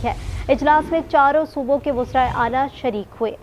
है। इजलास में चारों सूबों के वज़राए आला शरीक हुए।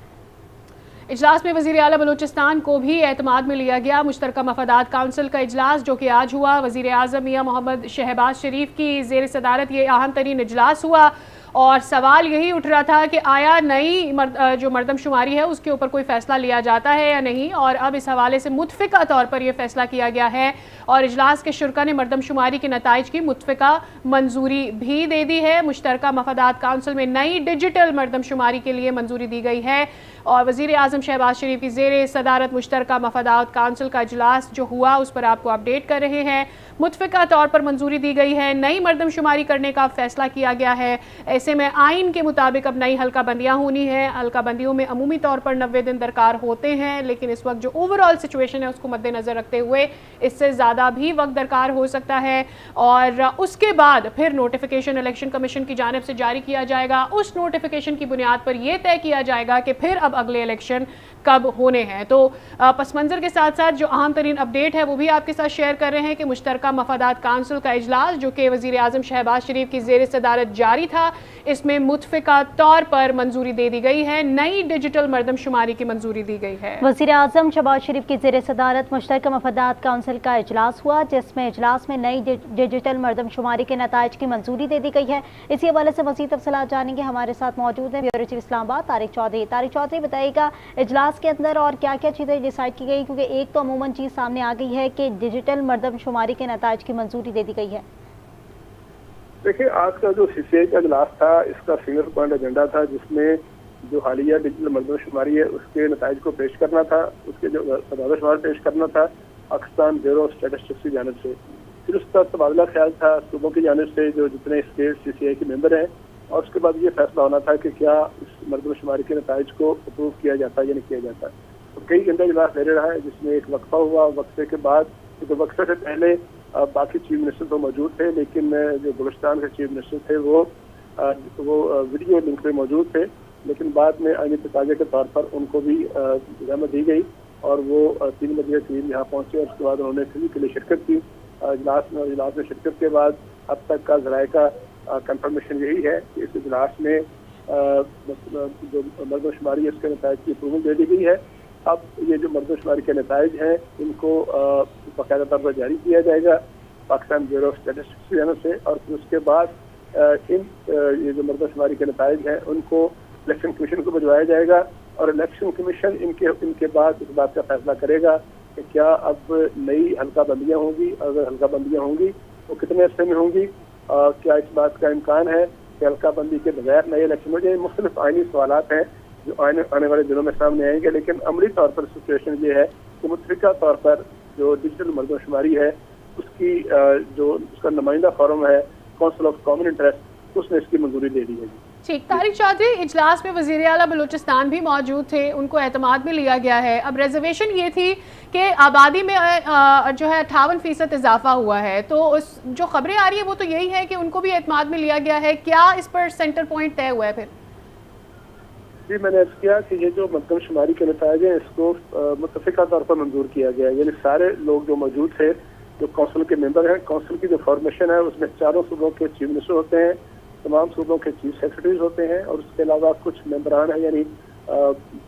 इजलास में वज़ीर आला बलूचिस्तान को भी एतमाद में लिया गया। मुश्तरका मफादात काउंसिल का इजलास जो कि आज हुआ, वज़ीर आज़म मियां मोहम्मद शहबाज शरीफ की ज़ेर सदारत ये अहम तरीन इजलास हुआ और सवाल यही उठ रहा था कि आया नई जो मरदमशुमारी है उसके ऊपर कोई फ़ैसला लिया जाता है या नहीं, और अब इस हवाले से मुतफ़िका तौर पर यह फ़ैसला किया गया है और इजलास के शुरा ने मरदमशुमारी के नताइज की मुतफ़िका मंजूरी भी दे दी है। मुश्तरका मफादात काउंसिल में नई डिजिटल मरदमशुमारी के लिए मंजूरी दी गई है और वज़ीर आज़म शहबाज शरीफ की ज़ेर सदारत मुश्तरका मफादात काउंसिल का इजलास जो हुआ उस पर आपको अपडेट कर रहे हैं। मुतफ़िका तौर पर मंजूरी दी गई है, नई मरदमशुमारी करने का फ़ैसला किया गया है। ऐसे में आइन के मुताबिक अब नई हल्का बंदियाँ होनी है। हल्का बंदियों में अमूमी तौर पर 90 दिन दरकार होते हैं, लेकिन इस वक्त जो ओवरऑल सिचुएशन है उसको मद्देनज़र रखते हुए इससे ज़्यादा भी वक्त दरकार हो सकता है और उसके बाद फिर नोटिफिकेशन इलेक्शन कमीशन की जानिब से जारी किया जाएगा। उस नोटिफिकेशन की बुनियाद पर यह तय किया जाएगा कि फिर अब अगले इलेक्शन कब होने हैं। तो पस मंज़र के साथ साथ जो अहम तरीन अपडेट है वो भी आपके साथ शेयर कर रहे हैं कि मुश्तरका मफादात काउंसिल का इजलास जो कि वज़ीर आज़म शहबाज शरीफ की ज़ेर सदारत जारी था, इसमें मुतफ़िका तौर पर मंजूरी दे दी गई है, नई डिजिटल मरदमशुमारी की मंजूरी दी गई है। वज़ीर आज़म शहबाज शरीफ की ज़ेर सदारत मुश्तरका मफादात काउंसिल का इजलास हुआ जिसमें इजलास में नई डिजिटल मरदमशुमारी के नताइज की मंजूरी दे दी गई है। इसी हवाले से मज़ीद तफ़सीलात जानेंगे। हमारे साथ मौजूद है ब्यूरो चीफ इस्लामाबाद तारिक चौधरी। तारिक चौधरी, बताइएगा इजलास के अंदर और क्या क्या चीज़ें डिसाइड की गई, क्योंकि एक तो अमूमन चीज़ सामने आ गई है कि डिजिटल मरदमशुमारी के नताइज की मंजूरी दे दी गई है। देखिए, आज का जो सीसीए का इजलास था इसका सिंगल पॉइंट एजेंडा था जिसमें जो हालिया डिजिटल मरदमशुमारी है उसके नताइज को पेश करना था, उसके जो मरदमशुमार पेश करना था पाकिस्तान ब्यूरो ऑफ स्टैटिस्टिक्स की जानिब से। फिर उसका तबादला ख्याल था सूबों की जानिब से जो जितने स्टेट सीसीए के मेंबर हैं, और उसके बाद ये फैसला होना था कि क्या इस मरदमशुमारी के नताइज को अप्रूव किया जाता है या नहीं किया जाता। तो कई घंटे इजलास ले रहा है जिसमें एक वक्फा हुआ, वक्फे के बाद तो वक्फे से पहले बाकी चीफ मिनिस्टर तो मौजूद थे, लेकिन जो बलूचिस्तान के चीफ मिनिस्टर थे वो वीडियो लिंक पे मौजूद थे, लेकिन बाद में आईनी तकाजे के तौर पर उनको भी इजाज़त दी गई और वो 3 बजे करीब यहाँ पहुँचे और उसके बाद उन्होंने फिजिकली शिरकत की। इजलास में शिरकत के बाद अब तक का ज़राए का कंफर्मेशन यही है कि इस इजलास में जो मरदमशुमारी है उसके नताइज की अप्रूवल दे दी गई है। अब ये जो मरदमशुमारी के नताइज हैं इनको बाकायदा तौर पर जारी किया जाएगा पाकिस्तान ब्यूरो ऑफ स्टैटिस्टिक्स की जानिब से, और फिर उसके बाद ये जो मरदमशुमारी के नताइज हैं उनको इलेक्शन कमीशन को भिजवाया जाएगा और इलेक्शन कमीशन इनके बाद इस बात का फैसला करेगा कि क्या अब नई हल्का बंदियाँ होंगी, अगर हल्का बंदियाँ होंगी तो कितने हिस्से में होंगी, क्या इस बात का इम्कान है कि हल्का बंदी के बगैर नए इलेक्शन हो जाए। मुख्तलिफ आइनी सवालात हैं जो आने वाले दिनों में सामने आएंगे, लेकिन अमली तौर पर सिचुएशन ये है कि मुतफ़िका तौर पर जो डिजिटल मरदमशुमारी है उसकी जो उसका नुमाइंदा फोरम है काउंसिल ऑफ कॉमन इंटरेस्ट, उसने इसकी मंजूरी दे दी है। ठीक, तारिक चौधरी, इजलास में वज़ीर आला बलूचिस्तान भी मौजूद थे, उनको एतमाद में लिया गया है। अब रिजर्वेशन ये थी कि आबादी में जो है 58% इजाफा हुआ है, तो उस जो खबरें आ रही है वो तो यही है कि उनको भी एतमाद में लिया गया है। क्या इस पर सेंटर पॉइंट तय हुआ है फिर? जी, मैंने अर्ज़ किया कि ये जो मरदमशुमारी के नताइज हैं इसको मुतफ़िका तौर पर मंजूर किया गया है, यानी सारे लोग जो मौजूद थे जो काउंसिल के मेंबर हैं, काउंसिल की जो फॉर्मेशन है उसमें चारों सूबों के चीफ मिनिस्टर होते हैं, तमाम सूबों के चीफ सेक्रेटरीज होते हैं और उसके अलावा कुछ मेंबरान हैं, यानी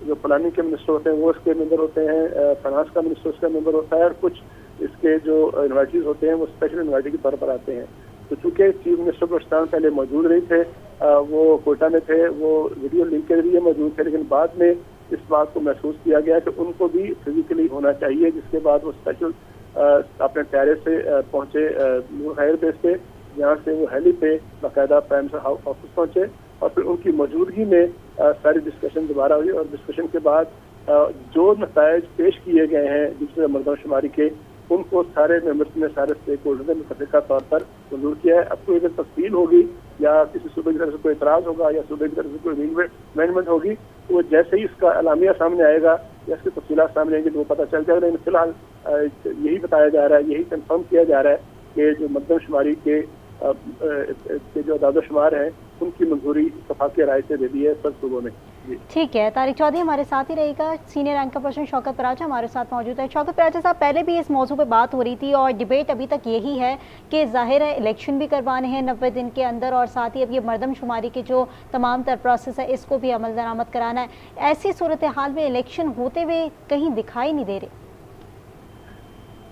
जो प्लानिंग के मिनिस्टर होते हैं वो इसके मेंबर होते हैं, फाइनेंस का मिनिस्टर उसका मेंबर होता है, और कुछ इसके जो इन्वाइटीज होते हैं वो स्पेशल इन्वाइटी के तौर पर आते हैं। तो चूँकि चीफ मिनिस्टर बलूचिस्तान पहले मौजूद नहीं थे, वो कोयटा में थे, वो वीडियो लिंक के जरिए मौजूद थे, लेकिन बाद में इस बात को महसूस किया गया कि उनको भी फिजिकली होना चाहिए, जिसके बाद वो स्पेशल अपने टैरे से पहुँचे हायर बेस पे, जहाँ से वो हेली पे बाकायदा प्राइम मिनिस्टर ऑफिस पहुँचे और फिर उनकी मौजूदगी में सारी डिस्कशन दोबारा हुई और डिस्कशन के बाद जो नताइज पेश किए गए हैं डिजिटल मरदमशुमारी के उनको सारे मेंबर्स ने, सारे स्टेक होल्डर ने मुतफ़िका तौर पर मंजूर किया है। अब कोई अगर तफसील होगी या किसी सूबे की तरफ से कोई इतराज़ होगा या सूबे की तरफ से कोई अमेंडमेंट होगी तो वो जैसे ही इसका अलामिया सामने आएगा या इसकी तफसीलात सामने आएंगी तो वो पता चल जाएगा। लेकिन फिलहाल यही बताया जा रहा है, यही कंफर्म किया जा रहा है कि जो मरदमशुमारी के जो अदाद शुमार हैं उनकी मंजूरी वफाकी राय से दे दी है सब सूबों में। ठीक है, तारिक चौधरी हमारे साथ ही रहेगा। Senior anchor person Shaukat Paracha हमारे साथ मौजूद है। शौकत पराचा साहब, पहले भी इस मौजू पे बात हो रही थी और डिबेट अभी तक यही है कि ज़ाहिर है इलेक्शन भी करवाने हैं 90 दिन के अंदर, और साथ ही अब ये मरदमशुमारी के जो तमाम तर प्रोसेस है इसको भी अमल दरामद कराना है। ऐसी सूरत हाल में इलेक्शन होते हुए कहीं दिखाई नहीं दे रहे।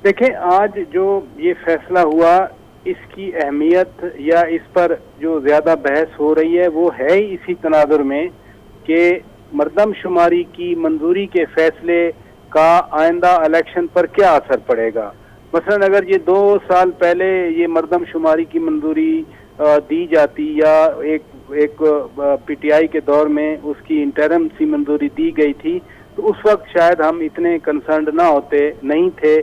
देखें, आज जो ये फैसला हुआ इसकी अहमियत या इस पर जो ज़्यादा बहस हो रही है वो है इसी तनाजुर में कि मरदमशुमारी की मंजूरी के फैसले का आइंदा इलेक्शन पर क्या असर पड़ेगा। मसलन अगर ये 2 साल पहले ये मरदमशुमारी की मंजूरी दी जाती या एक पीटीआई के दौर में उसकी इंटरम सी मंजूरी दी गई थी तो उस वक्त शायद हम इतने कंसर्न्ड ना होते नहीं थे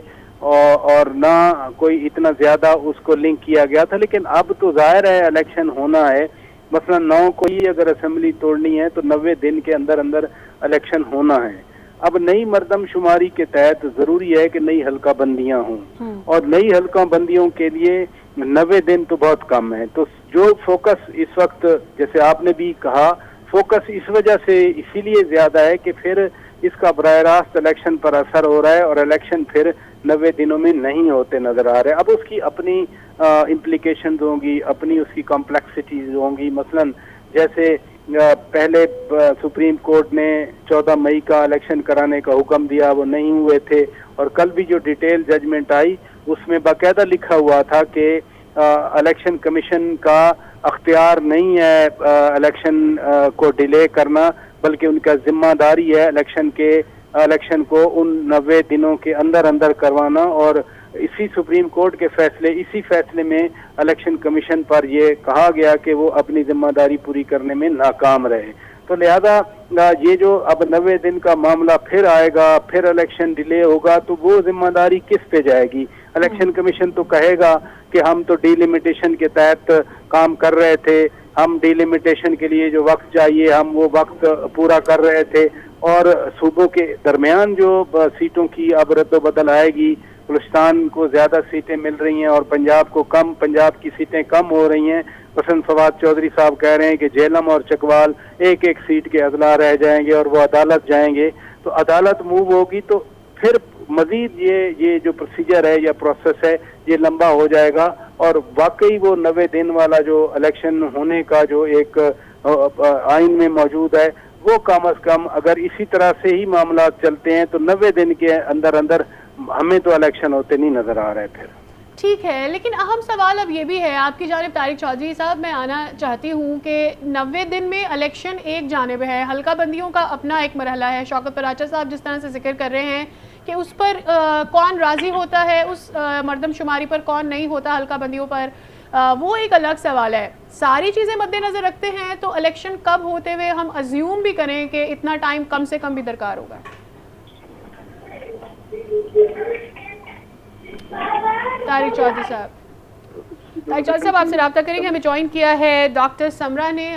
और ना कोई इतना ज़्यादा उसको लिंक किया गया था। लेकिन अब तो जाहिर है इलेक्शन होना है। मसलन 9 को ही अगर असेंबली तोड़नी है तो 90 दिन के अंदर अंदर इलेक्शन होना है। अब नई मरदमशुमारी के तहत ज़रूरी है कि नई हल्का बंदियाँ हों, और नई हल्का बंदियों के लिए 90 दिन तो बहुत कम है। तो जो फोकस इस वक्त, जैसे आपने भी कहा, फोकस इस वजह से इसीलिए ज़्यादा है कि फिर इसका बराह रास्त इलेक्शन पर असर हो रहा है और इलेक्शन फिर 90 दिनों में नहीं होते नजर आ रहे। अब उसकी अपनी इम्प्लीकेशंस होंगी, अपनी उसकी कॉम्प्लेक्सिटीज होंगी। मसलन जैसे पहले सुप्रीम कोर्ट ने 14 मई का इलेक्शन कराने का हुक्म दिया, वो नहीं हुए थे, और कल भी जो डिटेल जजमेंट आई उसमें बाकायदा लिखा हुआ था कि इलेक्शन कमीशन का अख्तियार नहीं है इलेक्शन को डिले करना, बल्कि उनका जिम्मेदारी है इलेक्शन को उन 90 दिनों के अंदर अंदर करवाना। और इसी सुप्रीम कोर्ट के इसी फैसले में इलेक्शन कमीशन पर ये कहा गया कि वो अपनी जिम्मेदारी पूरी करने में नाकाम रहे। तो लिहाजा ये जो अब 90 दिन का मामला फिर आएगा, फिर इलेक्शन डिले होगा, तो वो जिम्मेदारी किस पे जाएगी। इलेक्शन कमीशन तो कहेगा कि हम तो डिलिमिटेशन के तहत काम कर रहे थे, हम डिलिमिटेशन के लिए जो वक्त चाहिए हम वो वक्त पूरा कर रहे थे, और सूबों के दरमियान जो सीटों की अब रद्द-ओ-बदल आएगी, बलूचिस्तान को ज़्यादा सीटें मिल रही हैं और पंजाब को कम, पंजाब की सीटें कम हो रही हैं। पसंद फवाद चौधरी साहब कह रहे हैं कि झेलम और चकवाल एक एक सीट के अदला रह जाएंगे और वो अदालत जाएंगे। तो अदालत मूव होगी तो फिर मजीद ये जो प्रोसीजर है या प्रोसेस है ये लंबा हो जाएगा, और वाकई वो 90 दिन वाला जो इलेक्शन होने का जो एक आइन में मौजूद है वो कम अज कम अगर इसी तरह से ही मामला चलते हैं तो 90 दिन के अंदर अंदर हमें तो इलेक्शन होते नहीं नजर आ रहे फिर। ठीक है, लेकिन अहम सवाल अब ये भी है आपकी जानिब तारिक चौधरी साहब, मैं आना चाहती हूँ कि 90 दिन में इलेक्शन एक जानिब है, हल्का बंदियों का अपना एक मरहला है। शौकत पराचा साहब जिस तरह से जिक्र कर रहे हैं कि उस पर कौन राज़ी होता है, उस मरदमशुमारी पर कौन नहीं होता, हल्का बंदियों पर, वो एक अलग सवाल है। सारी चीज़ें मद्देनज़र रखते हैं तो इलेक्शन कब होते हुए हम अज्यूम भी करें कि इतना टाइम कम से कम भी दरकार होगा। तारिक चौधरी साहब आपसे रब्ता करेंगे, हमें ज्वाइन किया है डॉक्टर समरा ने,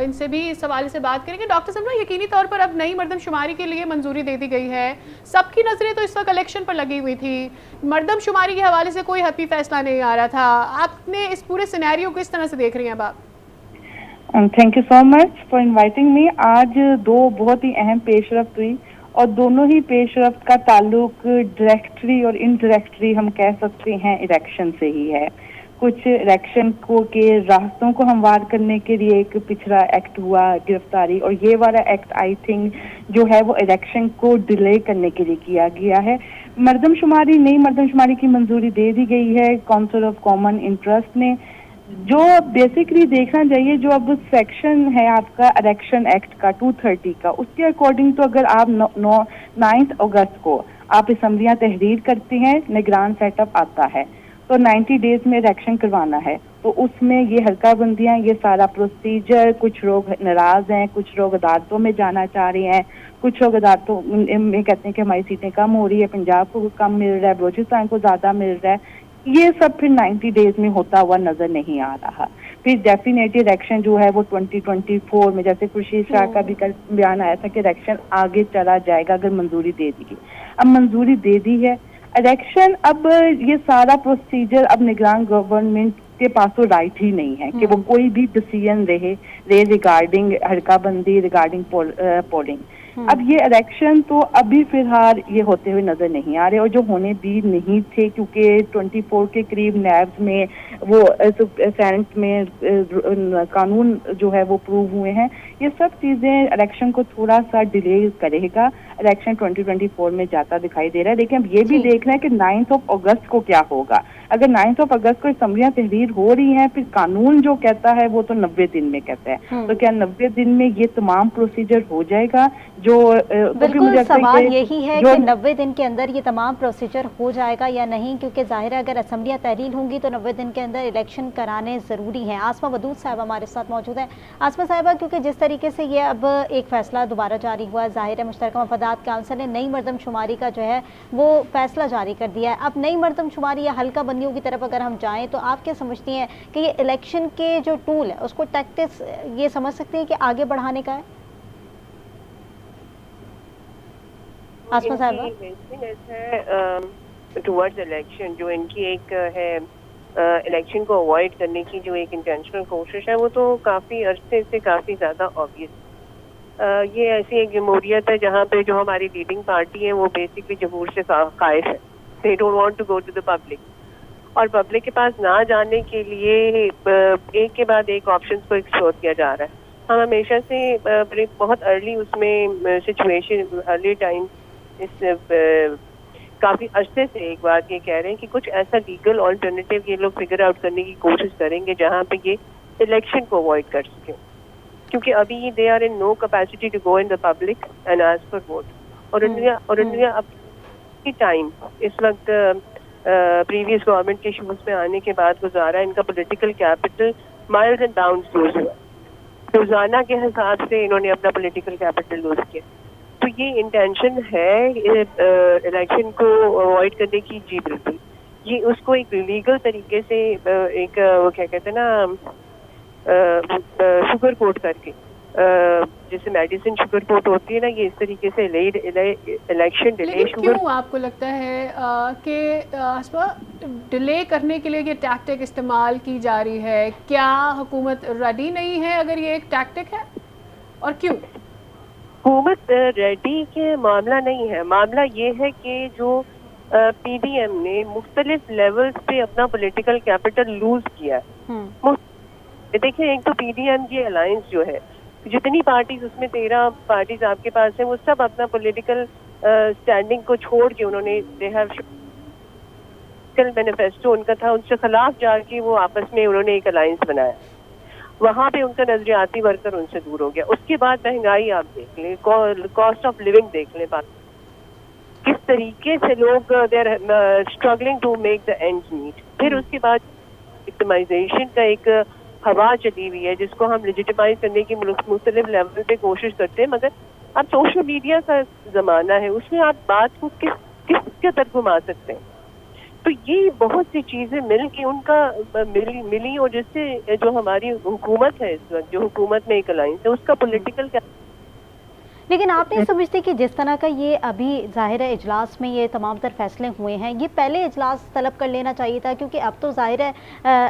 इनसे भी इस हवाले से बात करेंगे। डॉक्टर समरा, यकीनी तौर पर अब नई मरदमशुमारी के लिए मंजूरी दे दी गई है, सबकी नज़रें तो इस वक्त इलेक्शन पर लगी हुई थी, मरदमशुमारी के हवाले से कोई हतमी फैसला नहीं आ रहा था, आपने इस पूरे सिनेरियो को इस तरह से देख रही हैं अब आप? Thank you so much for inviting me. आज 2 बहुत ही अहम पेशरफ्त हुई और दोनों ही पेशरफ्त का ताल्लुक डायरेक्टली और इनडायरेक्टली हम कह सकते हैं इलेक्शन से ही है। कुछ इलेक्शन को के रास्तों को हमवार करने के लिए एक पिछड़ा एक्ट हुआ गिरफ्तारी, और ये वाला एक्ट आई थिंक जो है वो इलेक्शन को डिले करने के लिए किया गया है। नई मरदमशुमारी की मंजूरी दे दी गई है काउंसिल ऑफ कॉमन इंटरेस्ट ने। जो बेसिकली देखना चाहिए, जो अब सेक्शन है आपका इलेक्शन एक्ट का 230 का, उसके अकॉर्डिंग तो अगर आप 9 अगस्त को आप असम्बलियां तहरीर करते हैं, निगरान सेटअप आता है, तो 90 डेज में इलेक्शन करवाना है, तो उसमें ये हल्का बंदियां, ये सारा प्रोसीजर, कुछ लोग नाराज हैं, कुछ लोग अदालतों में जाना चाह रहे हैं, कुछ लोग अदालतों में कहते हैं कि हमारी सीटें कम हो रही है, पंजाब को कम मिल रहा है, बलूचिस्तान को ज्यादा मिल रहा है, ये सब फिर 90 डेज में होता हुआ नजर नहीं आ रहा। फिर डेफिनेटली इलेक्शन जो है वो 2024 में, जैसे खुर्शीद शाह का भी कल बयान आया था कि इलेक्शन आगे चला जाएगा अगर मंजूरी दे दी। अब मंजूरी दे दी है इलेक्शन, अब ये सारा प्रोसीजर अब निगरान गवर्नमेंट के पास तो राइट ही नहीं है कि वो कोई भी डिसीजन ले रिगार्डिंग हल्का बंदी, रिगार्डिंग पोलिंग। अब ये इलेक्शन तो अभी फिलहाल ये होते हुए नजर नहीं आ रहे, और जो होने भी नहीं थे क्योंकि 24 के करीब नैब्स में वो सेनेट में कानून जो है वो प्रूव हुए हैं। ये सब चीजें इलेक्शन को थोड़ा सा डिले करेगा। इलेक्शन 2024 में जाता दिखाई दे रहा है, लेकिन अब ये भी देखना है कि 9 अगस्त को क्या होगा। अगर 9 अगस्त को असम्बलियां तहरीर हो रही हैं, फिर कानून जो कहता है वो तो 90 दिन में कहता है, तो क्या 90 दिन में ये तमाम प्रोसीजर हो जाएगा? जो बिल्कुल सवाल यही है कि 90 दिन के अंदर ये तमाम प्रोसीजर हो जाएगा या नहीं, क्योंकि जाहिर है अगर असम्बलियां तहरीर होंगी तो 90 दिन के अंदर इलेक्शन कराने ज़रूरी हैं। आसमा वदूद साहब हमारे साथ मौजूद है। आसमा साहिबा, क्योंकि जिस तरीके से ये अब एक फ़ैसला दोबारा जारी हुआ है, जाहिर है मुश्तरका मफादात काउंसिल ने नई मरदमशुमारी का जो है वो फ़ैसला जारी कर दिया है। अब नई मरदमशुमारी या हल्का बंदियों की तरफ अगर हम जाएँ तो आप क्या समझती हैं कि ये इलेक्शन के जो टूल है उसको टैक्टिक्स ये समझ सकते हैं कि आगे बढ़ाने का है? आसमा साहिबा, टुवर्ड्स इलेक्शन जो इनकी एक है इलेक्शन को अवॉइड करने की जो एक इंटेंशनल कोशिश है, वो तो काफ़ी अरसे से काफ़ी ज़्यादा ऑब्वियस। ये ऐसी एक जमहूरियत है जहाँ पे जो हमारी लीडिंग पार्टी है वो बेसिकली जमहूर से खाइफ है। They don't want to go to the public, और पब्लिक के पास ना जाने के लिए एक के बाद एक ऑप्शंस को एक्सप्लोर किया जा रहा है। हम हमेशा से बहुत अर्ली उसमें सिचुएशन अर्ली टाइम इस काफ़ी अरसे से एक बात ये कह रहे हैं कि कुछ ऐसा लीगल ऑल्टरनेटिव ये लोग फिगर आउट करने की कोशिश करेंगे जहाँ पे ये इलेक्शन को अवॉइड कर सकें, क्योंकि अभी they are in no capacity to go in the public and ask for vote. और उन्होंने अपनी टाइम इस वक्त प्रीवियस गवर्नमेंट के इशूज में आने के बाद गुजारा, इनका political capital miles and bounds lose हुआ। रोजाना के हिसाब से इन्होंने अपना पॉलिटिकल कैपिटल लूज किया। तो ये इंटेंशन है इलेक्शन को अवॉइड करने की। जी बिल्कुल, ये उसको एक लीगल तरीके से एक वो क्या कहते हैं ना शुगर कोट करके, जैसे मेडिसिन शुगर कोट होती है ना, ये इस तरीके से इलेक्शन डिले। क्यों आपको लगता है कि डिले करने के लिए ये टैक्टिक इस्तेमाल की जा रही है? क्या हुकूमत रेडी नहीं है अगर ये एक टैक्टिक है, और क्यों? हुकूमत रेडी के मामला नहीं है, मामला ये है कि जो पीडीएम ने मुख्तलिफ लेवल्स पे अपना पॉलिटिकल कैपिटल लूज किया है। देखिए, एक तो पीडीएम की अलायंस जो है, जितनी पार्टीज उसमें 13 पार्टीज आपके पास है, वो सब अपना पॉलिटिकल स्टैंडिंग को छोड़ के उन्होंने मैनिफेस्टो उनका था, उनसे खिलाफ जाके वो आपस में उन्होंने एक अलायंस बनाया। वहाँ पे उनका नजरियाती वर्कर उनसे दूर हो गया। उसके बाद महंगाई आप देख लें, कॉस्ट ऑफ लिविंग देख लें, किस तरीके से लोग they are struggling to make the ends meet. फिर उसके बाद विक्टिमाइजेशन का एक हवा चली हुई है जिसको हम लेजिटिमाइज करने की मुख्तलिफ लेवल पे कोशिश करते हैं, मगर अब सोशल मीडिया का जमाना है, उसमें आप बात को किस तरफ घुमा सकते हैं। तो ये बहुत सी चीजें मिल के उनका मिली और जिससे जो हमारी हुकूमत है इस वक्त, जो हुकूमत में एक अलायंस है, उसका पॉलिटिकल। लेकिन आप नहीं समझते कि जिस तरह का ये अभी जाहिर है इजलास में ये तमाम तर फैसले हुए हैं, ये पहले इजलास तलब कर लेना चाहिए था? क्योंकि अब तो जाहिर है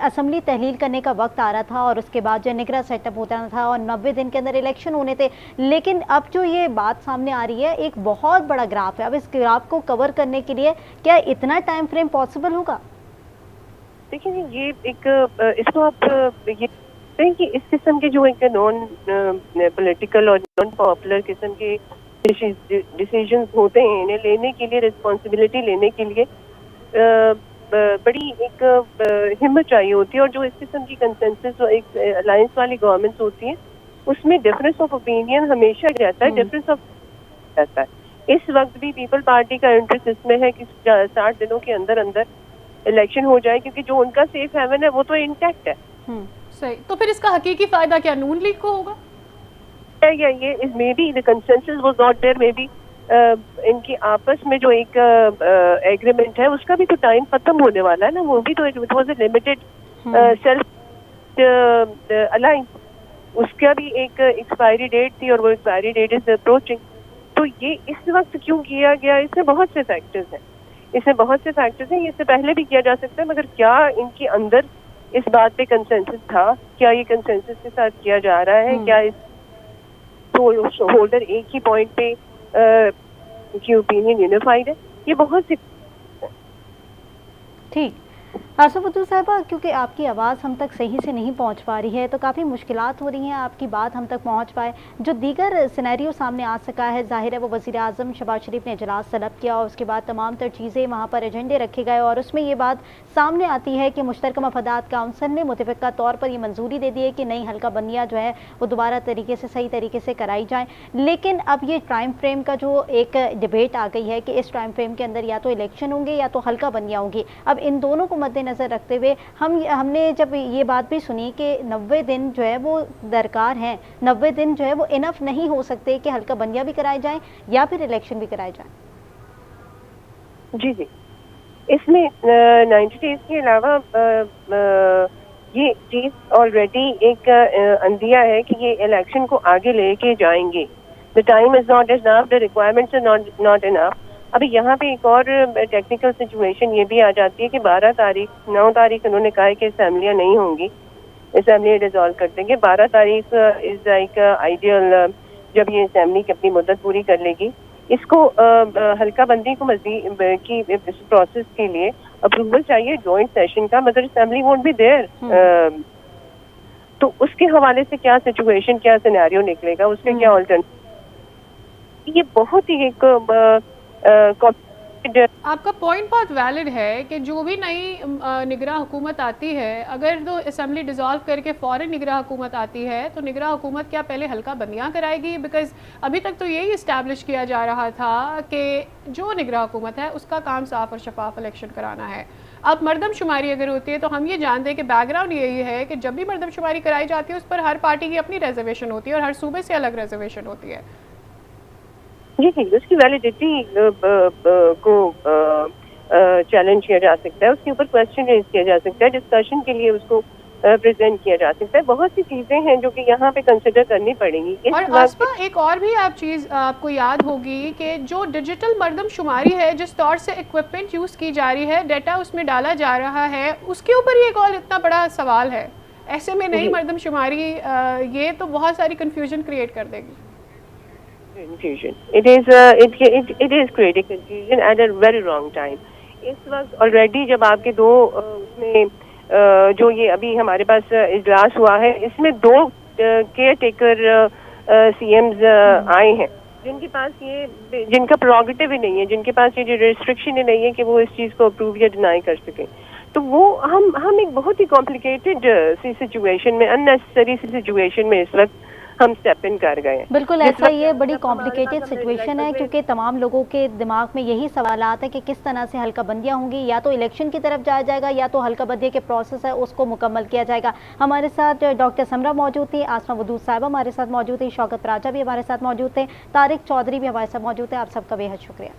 असम्बली तहलील करने का वक्त आ रहा था और उसके बाद जो निगरान सेटअप होता था और 90 दिन के अंदर इलेक्शन होने थे। लेकिन अब जो ये बात सामने आ रही है, एक बहुत बड़ा ग्राफ है, अब इस ग्राफ को कवर करने के लिए क्या इतना टाइम फ्रेम पॉसिबल होगा? देखिए, ये एक इसको आप ये कि इस किस्म के जो एक नॉन पॉलिटिकल और नॉन पॉपुलर किस्म के डिसीजंस होते हैं, इन्हें लेने के लिए, रिस्पॉन्सिबिलिटी लेने के लिए बड़ी एक हिम्मत चाहिए होती है। और जो इस किस्म की कंसेंसस एक अलायंस वाली गवर्नमेंट्स होती हैं, उसमें डिफरेंस ऑफ ओपिनियन हमेशा रहता है, डिफरेंस ऑफ रहता है। इस वक्त भी पीपल पार्टी का इंटरेस्ट इसमें है कि 60 दिनों के अंदर अंदर इलेक्शन हो जाए, क्योंकि जो उनका सेफ हेवन है वो तो इंटैक्ट है। सही, तो फिर इसका हकीकी फायदा क्या नून लीग को होगा? या ये is may be the consensus was not there, may be इनकी आपस में जो एक एग्रीमेंट है उसका भी तो टाइम खत्म होने वाला है ना, वो भी तो it was a limited self alliance, उसका भी एक एक्सपायरी डेट थी और वो एक्सपायरी डेट इज अप्रोचिंग। तो ये इस वक्त क्यों किया गया? इसमें बहुत से फैक्टर्स हैं, इससे पहले भी किया जा सकता है, मगर क्या इनके अंदर इस बात पे कंसेंसस था? क्या ये कंसेंसस के साथ किया जा रहा है? क्या इस होल्डर एक ही पॉइंट पे की ओपिनियन यूनिफाइड है? ये बहुत सी ठीक। आसफ वदूद साहिबा, क्योंकि आपकी आवाज़ हम तक सही से नहीं पहुंच पा रही है तो काफ़ी मुश्किलात हो रही हैं आपकी बात हम तक पहुंच पाए। जो दीगर सिनेरियो सामने आ सका है, ज़ाहिर है वो वज़ीर-ए-आज़म शहबाज शरीफ ने इजलास तलब किया और उसके बाद तमाम तर चीज़ें वहाँ पर एजेंडे रखे गए और उसमें ये बात सामने आती है कि मुश्तरका मफादात काउंसिल ने मुतफ़िक़ा तौर पर ये मंजूरी दे दी है कि नई हल्का बंदियाँ जो है वो दोबारा तरीके से सही तरीके से कराई जाएँ। लेकिन अब ये टाइम फ्रेम का जो एक डिबेट आ गई है कि इस टाइम फ्रेम के अंदर या तो इलेक्शन होंगे या तो हल्का बंदियाँ होंगी। अब इन दोनों को मद्देनज़र रखते हुए हमने जब ये बात भी सुनी कि 90 दिन जो है वो दरकार हैं, 90 दिन जो है वो इनफ नहीं हो सकते कि हल्का बंदियाँ भी कराए जाएं या फिर इलेक्शन भी कराए जाएं। जी जी, इसमें 90 डेज के अलावा ये चीज ऑलरेडी एक अंदिया है कि ये इलेक्शन को आगे लेके जाएंगे। The time is not enough, the requirements are not enough. अभी यहाँ पे एक और टेक्निकल सिचुएशन ये भी आ जाती है कि 12 तारीख 9 तारीख उन्होंने कहा है कि असेंबलियाँ नहीं होंगी, असेंबली डिसॉल्व कर देंगे। 12 तारीख इज लाइक आइडियल, जब ये असेंबली की अपनी मुद्दत पूरी कर लेगी। इसको हल्का बंदी को मजीद की इस प्रोसेस के लिए अप्रूवल चाहिए जॉइंट सेशन का, मगर असेंबली वोंट बी देयर। तो उसके हवाले से क्या सिचुएशन, क्या सिनेरियो निकलेगा, उसके क्या ऑल्टरनेटिव, ये बहुत ही एक आपका पॉइंट बहुत वैलिड है कि जो भी नई निगरां हुकूमत आती है, अगर तो असेंबली डिसॉल्व करके फ़ौरन निगरां हुकूमत आती है तो निगरां हुकूमत क्या पहले हल्का बंदियाँ कराएगी? बिकॉज़ अभी तक तो यही इस्टेब्लिश किया जा रहा था कि जो निगरां हुकूमत है उसका काम साफ और शफाफ इलेक्शन कराना है। अब मरदमशुमारी अगर होती है तो हम ये जानते हैं कि बैकग्राउंड यही है कि जब भी मरदमशुमारी कराई जाती है उस पर हर पार्टी की अपनी रिजर्वेशन होती है और हर सूबे से अलग रिजर्वेशन होती है। जी जी, उसकी वैलिडिटी को चैलेंज किया जा सकता है, उसके ऊपर क्वेश्चन रेज किया जा सकता है, डिस्कशन के लिए उसको प्रेजेंट किया जा सकता है। बहुत सी चीजें हैं जो कि यहाँ पे कंसिडर करनी पड़ेंगी। और आसमा, एक और भी चीज़ आपको याद होगी कि जो डिजिटल मरदमशुमारी है, जिस तौर से इक्विपमेंट यूज़ की जा रही है, डाटा उसमें डाला जा रहा है, उसके ऊपर ये एक और इतना बड़ा सवाल है। ऐसे में नई मरदमशुमारी ये तो बहुत सारी कन्फ्यूजन क्रिएट कर देगी। Confusion. It is creating confusion at a very wrong time. इस वक्त ऑलरेडी जब आपके दो उसमें जो ये अभी हमारे पास इजलास हुआ है, इसमें 2 केयर टेकर CMs आए हैं जिनके पास ये, जिनका प्रोगेटिव ही नहीं है, जिनके पास ये जो रिस्ट्रिक्शन ही नहीं है कि वो इस चीज़ को अप्रूव या डिनाई कर सकें। तो वो हम एक बहुत ही कॉम्प्लिकेटेड सी सिचुएशन में, अननेसेसरी सी सिचुएशन में इस वक्त हम स्टेप इन कर गए हैं। बिल्कुल ऐसा ये बड़ी कॉम्प्लिकेटेड सिचुएशन है क्योंकि तमाम लोगों के दिमाग में यही सवालात है कि किस तरह से हल्का बंदियाँ होंगी, या तो इलेक्शन की तरफ जाया जाएगा या तो हल्का बंदियाँ के प्रोसेस है उसको मुकम्मल किया जाएगा। हमारे साथ डॉक्टर समरा मौजूद थी, आसमा वदूद साहिबा हमारे साथ मौजूद थी, शौकत राजा भी हमारे साथ मौजूद थे, तारिक चौधरी भी हमारे साथ मौजूद थे। आप सबका बेहद शुक्रिया।